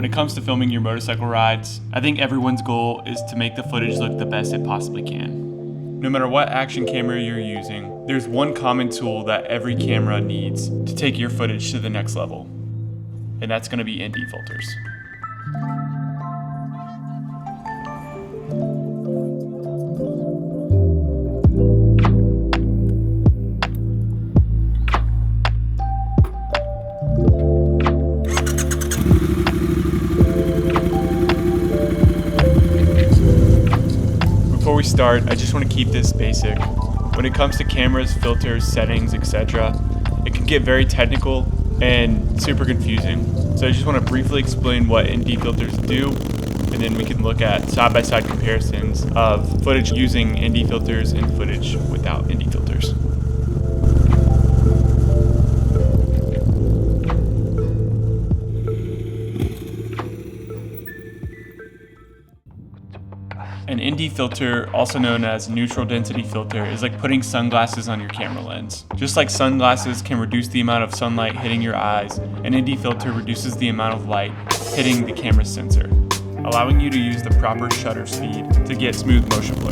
When it comes to filming your motorcycle rides, I think everyone's goal is to make the footage look the best it possibly can. No matter what action camera you're using, there's one common tool that every camera needs to take your footage to the next level, and that's going to be ND filters. Before we start, I just want to keep this basic. When it comes to cameras, filters, settings, etc., it can get very technical and super confusing. So I just want to briefly explain what ND filters do, and then we can look at side-by-side comparisons of footage using ND filters and footage without ND filters. An ND filter, also known as neutral density filter, is like putting sunglasses on your camera lens. Just like sunglasses can reduce the amount of sunlight hitting your eyes, an ND filter reduces the amount of light hitting the camera's sensor, allowing you to use the proper shutter speed to get smooth motion blur.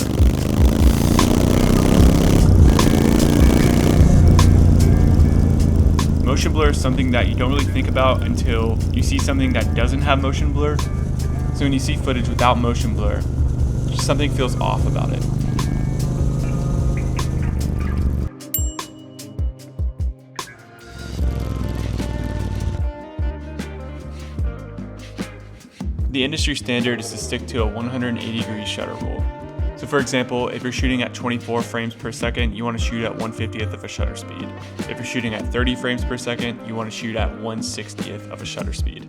Motion blur is something that you don't really think about until you see something that doesn't have motion blur. So when you see footage without motion blur, something feels off about it. The industry standard is to stick to a 180-degree shutter rule. So for example, if you're shooting at 24 frames per second, you want to shoot at 1/50th of a shutter speed. If you're shooting at 30 frames per second, you want to shoot at 1/60th of a shutter speed.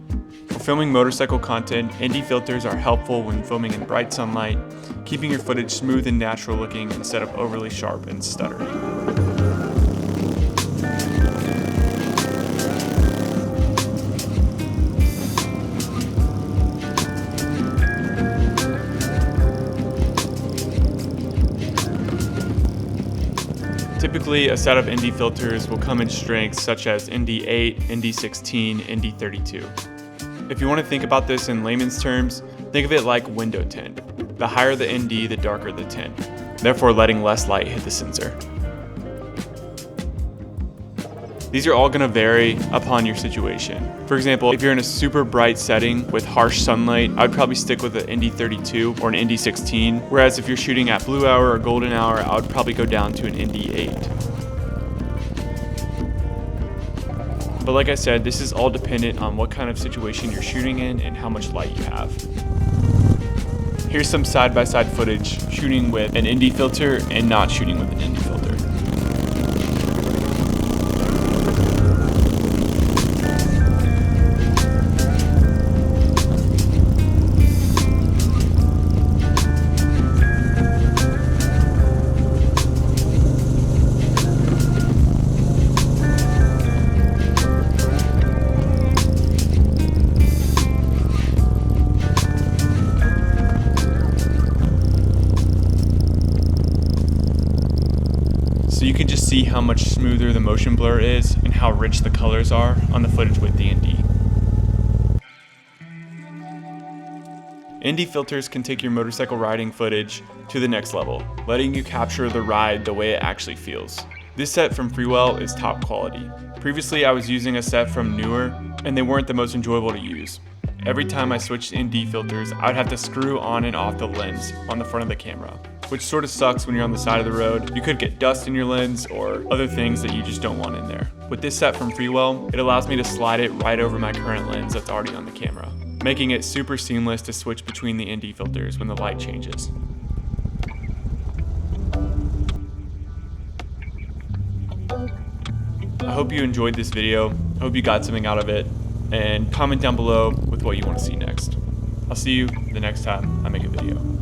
For filming motorcycle content, ND filters are helpful when filming in bright sunlight, keeping your footage smooth and natural looking instead of overly sharp and stuttery. Typically, a set of ND filters will come in strengths such as ND8, ND16, ND32. If you want to think about this in layman's terms, think of it like window tint. The higher the ND, the darker the tint, therefore letting less light hit the sensor. These are all going to vary upon your situation. For example, if you're in a super bright setting with harsh sunlight, I'd probably stick with an ND32 or an ND16, whereas if you're shooting at blue hour or golden hour, I would probably go down to an ND8. But like I said, this is all dependent on what kind of situation you're shooting in and how much light you have. Here's some side-by-side footage shooting with an ND filter and not shooting with an ND filter. So you can just see how much smoother the motion blur is and how rich the colors are on the footage with the ND. ND filters can take your motorcycle riding footage to the next level, letting you capture the ride the way it actually feels. This set from Freewell is top quality. Previously I was using a set from Newer, and they weren't the most enjoyable to use. Every time I switched ND filters, I would have to screw on and off the lens on the front of the camera, which sort of sucks when you're on the side of the road. You could get dust in your lens or other things that you just don't want in there. With this set from Freewell, it allows me to slide it right over my current lens that's already on the camera, making it super seamless to switch between the ND filters when the light changes. I hope you enjoyed this video. I hope you got something out of it, and comment down below with what you want to see next. I'll see you the next time I make a video.